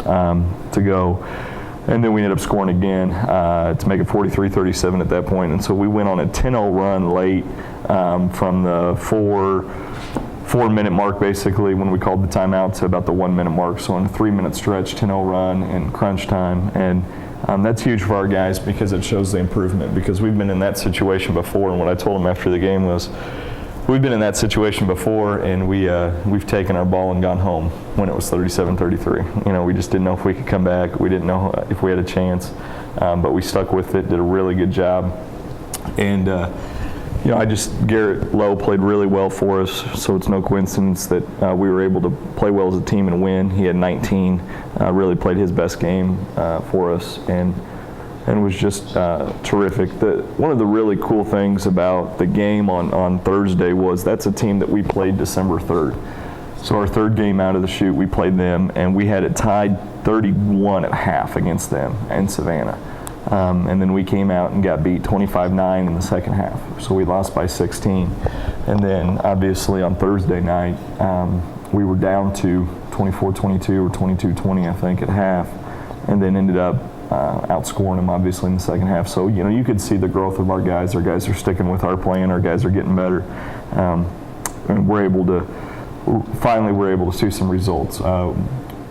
to go. And then we ended up scoring again to make it 43-37 at that point. And so we went on a 10-0 run late from the four-minute mark, basically, when we called the timeout, to about the 1 minute mark. So on a 3-minute stretch, 10-0 run in crunch time. And that's huge for our guys because it shows the improvement, because we've been in that situation before. And what I told them after the game was, we've been in that situation before, and we've taken our ball and gone home when it was 37-33. You know, we just didn't know if we could come back. We didn't know if we had a chance, but we stuck with it, did a really good job. And, you know, Garrett Lowe played really well for us, so it's no coincidence that we were able to play well as a team and win. He had 19, really played his best game for us, and was just terrific. One of the really cool things about the game on Thursday was that's a team that we played December 3rd. So our third game out of the chute, we played them, and we had it tied 31 at half against them in Savannah. And then we came out and got beat 25-9 in the second half. So we lost by 16. And then obviously on Thursday night, we were down to 24-22 or 22-20, I think, at half, and then ended up outscoring them obviously in the second half. So, you know, you could see the growth of our guys. Our guys are sticking with our plan. Our guys are getting better. And we're able to see some results.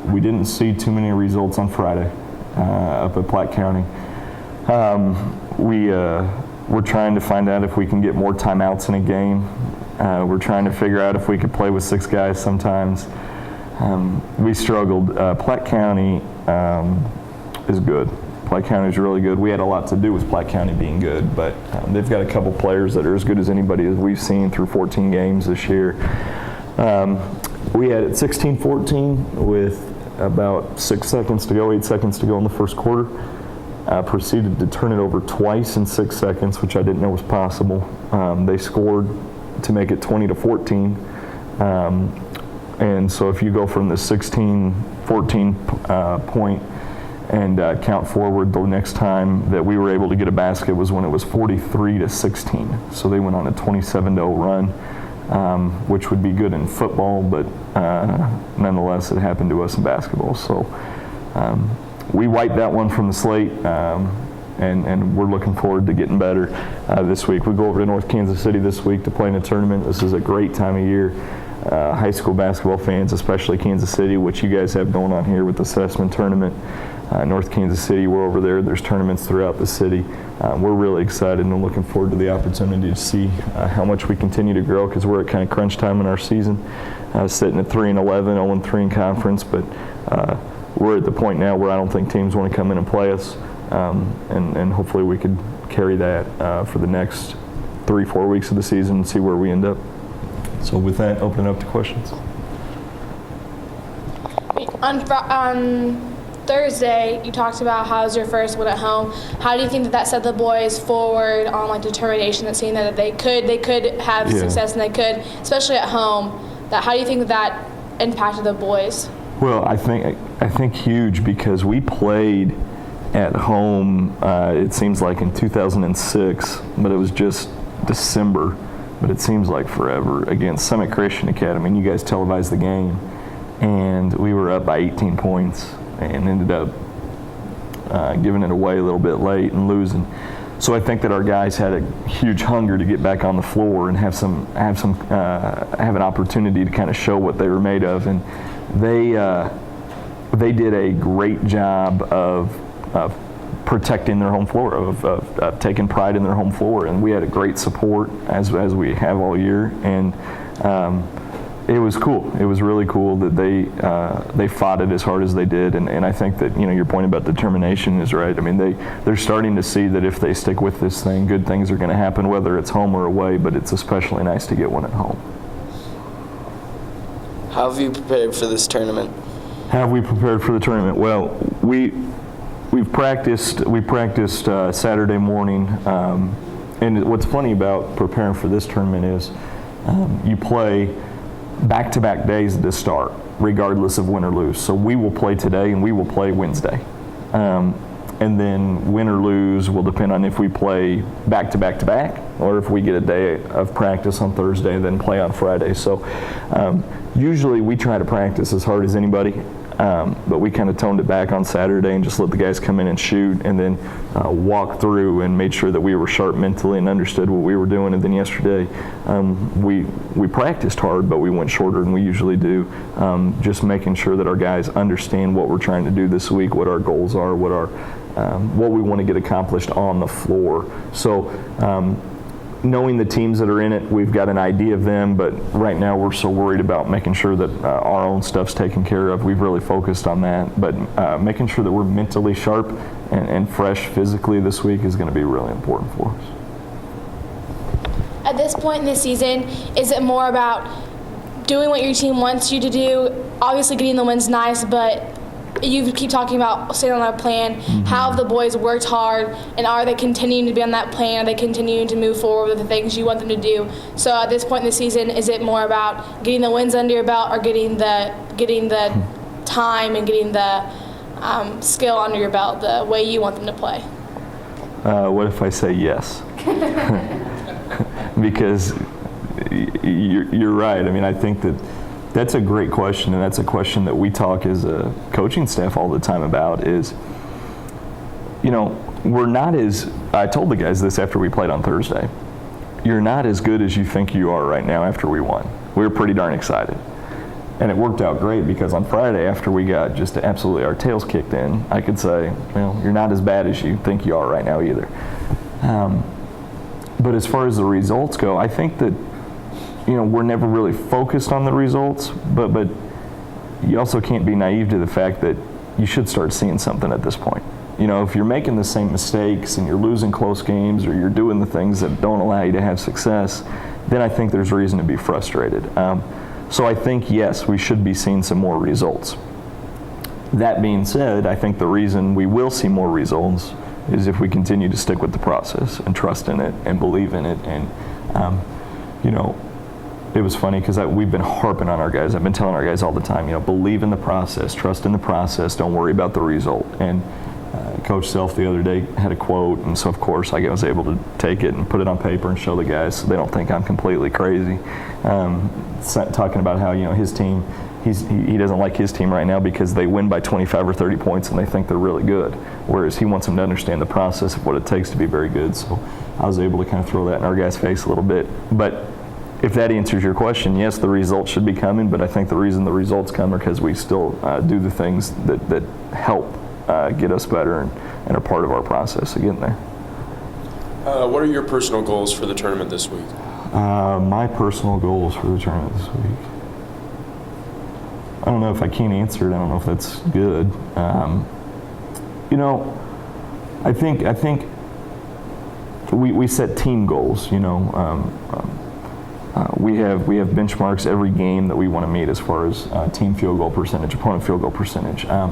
We didn't see too many results on Friday up at Platte County. We're trying to find out if we can get more timeouts in a game. We're trying to figure out if we could play with 6 guys sometimes. We struggled. Platte County is good. Platte County is really good. We had a lot to do with Platte County being good, but they've got a couple players that are as good as anybody as we've seen through 14 games this year. We had it 16-14 with about 6 seconds to go, 8 seconds to go in the first quarter. Proceeded to turn it over twice in 6 seconds, which I didn't know was possible. They scored to make it 20-14. And so if you go from the 16-14 point and count forward, the next time that we were able to get a basket was when it was 43-16. So they went on a 27-0 run, which would be good in football, but nonetheless it happened to us in basketball. So we wiped that one from the slate, and we're looking forward to getting better this week. We go over to North Kansas City this week to play in a tournament. This is a great time of year. High school basketball fans, especially Kansas City, which you guys have going on here with the Assessment Tournament. North Kansas City, we're over there. There's tournaments throughout the city. We're really excited and looking forward to the opportunity to see how much we continue to grow, because we're at kind of crunch time in our season, sitting at 3-11, 0-3 in conference, but we're at the point now where I don't think teams want to come in and play us, and hopefully we could carry that for the next 3-4 weeks of the season and see where we end up. So with that, open it up to questions. On Thursday, you talked about how it was your first win at home. How do you think that set the boys forward on like determination, that seeing that they could have success, and they could, especially at home? How do you think that impacted the boys? Well, I think huge, because we played at home. It seems like in 2006, but it was just December. But it seems like forever, against Summit Christian Academy. And you guys televised the game, and we were up by 18 points and ended up giving it away a little bit late and losing. So I think that our guys had a huge hunger to get back on the floor and have an opportunity to kind of show what they were made of, and they did a great job of protecting their home floor, of taking pride in their home floor, and we had a great support as we have all year, and it was cool. It was really cool that they fought it as hard as they did, and I think that, you know, your point about determination is right. I mean, they're starting to see that if they stick with this thing, good things are going to happen, whether it's home or away, but it's especially nice to get one at home. How have you prepared for this tournament? How have we prepared for the tournament? Well, we practiced Saturday morning, and what's funny about preparing for this tournament is you play back-to-back days to start, regardless of win or lose. So we will play today and we will play Wednesday, and then win or lose will depend on if we play back-to-back or if we get a day of practice on Thursday and then play on Friday. So usually we try to practice as hard as anybody. But we kind of toned it back on Saturday and just let the guys come in and shoot, and then walk through and made sure that we were sharp mentally and understood what we were doing. And then yesterday, we practiced hard, but we went shorter than we usually do, just making sure that our guys understand what we're trying to do this week, what our goals are, what we want to get accomplished on the floor. So knowing the teams that are in it, we've got an idea of them, but right now we're so worried about making sure that our own stuff's taken care of. We've really focused on that, but making sure that we're mentally sharp and fresh physically this week is going to be really important for us. At this point in the season, is it more about doing what your team wants you to do? Obviously getting the win's nice, but you keep talking about staying on our plan. Mm-hmm. How have the boys worked hard, and are they continuing to be on that plan? Are they continuing to move forward with the things you want them to do? So at this point in the season, is it more about getting the wins under your belt, or getting the time and getting the skill under your belt the way you want them to play? What if I say yes? Because you're right. I mean, I think that's a great question, and that's a question that we talk as a coaching staff all the time about is, we're not as, I told the guys this after we played on Thursday, you're not as good as you think you are right now after we won. We were pretty darn excited. And it worked out great because on Friday, after we got just absolutely our tails kicked in, I could say, well, you're not as bad as you think you are right now either. But as far as the results go, I think that we're never really focused on the results, but you also can't be naive to the fact that you should start seeing something at this point. If you're making the same mistakes and you're losing close games, or you're doing the things that don't allow you to have success, then I think there's reason to be frustrated. So I think, yes, we should be seeing some more results. That being said, I think the reason we will see more results is if we continue to stick with the process and trust in it and believe in it. And, it was funny because we've been harping on our guys. I've been telling our guys all the time, believe in the process, trust in the process, don't worry about the result. And Coach Self the other day had a quote, and so of course I was able to take it and put it on paper and show the guys so they don't think I'm completely crazy. Talking about how his team, he doesn't like his team right now because they win by 25 or 30 points and they think they're really good, whereas he wants them to understand the process of what it takes to be very good. So I was able to kind of throw that in our guys' face a little bit. But if that answers your question, yes, the results should be coming, but I think the reason the results come are because we still do the things that help get us better and are part of our process of getting there. What are your personal goals for the tournament this week? My personal goals for the tournament this week. I don't know if I can't answer it. I don't know if that's good. I think we set team goals. We have benchmarks every game that we want to meet as far as team field goal percentage, opponent field goal percentage. I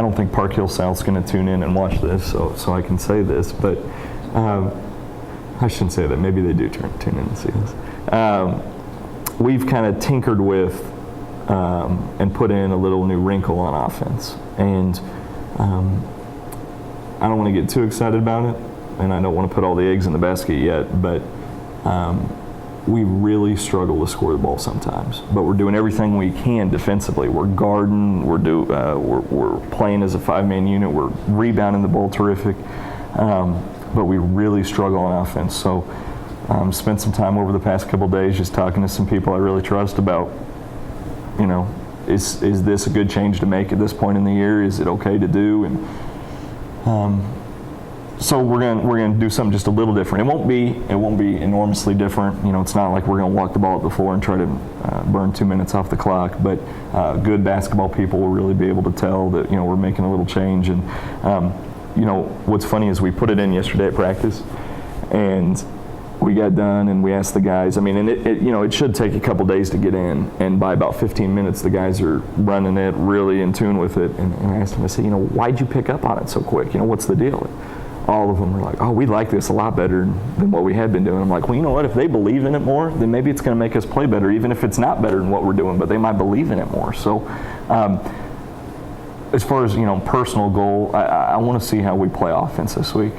don't think Park Hill South's going to tune in and watch this, so I can say this, but I shouldn't say that. Maybe they do tune in and see this. We've kind of tinkered with and put in a little new wrinkle on offense, and I don't want to get too excited about it, and I don't want to put all the eggs in the basket yet, but we really struggle to score the ball sometimes, but we're doing everything we can defensively. We're guarding, we're playing as a five-man unit, we're rebounding the ball terrific, but we really struggle on offense. So spent some time over the past couple days just talking to some people I really trust about, is this a good change to make at this point in the year? Is it okay to do? And so we're gonna do something just a little different. It won't be enormously different. It's not like we're gonna walk the ball up the floor and try to burn 2 minutes off the clock. But good basketball people will really be able to tell that we're making a little change. And what's funny is we put it in yesterday at practice, and we got done and we asked the guys. And it should take a couple days to get in, and by about 15 minutes the guys are running it, really in tune with it. And I asked them, I said, why'd you pick up on it so quick? What's the deal? All of them were like, oh, we like this a lot better than what we had been doing. I'm like, well, you know what? If they believe in it more, then maybe it's going to make us play better, even if it's not better than what we're doing, but they might believe in it more. So as far as, personal goal, I want to see how we play offense this week.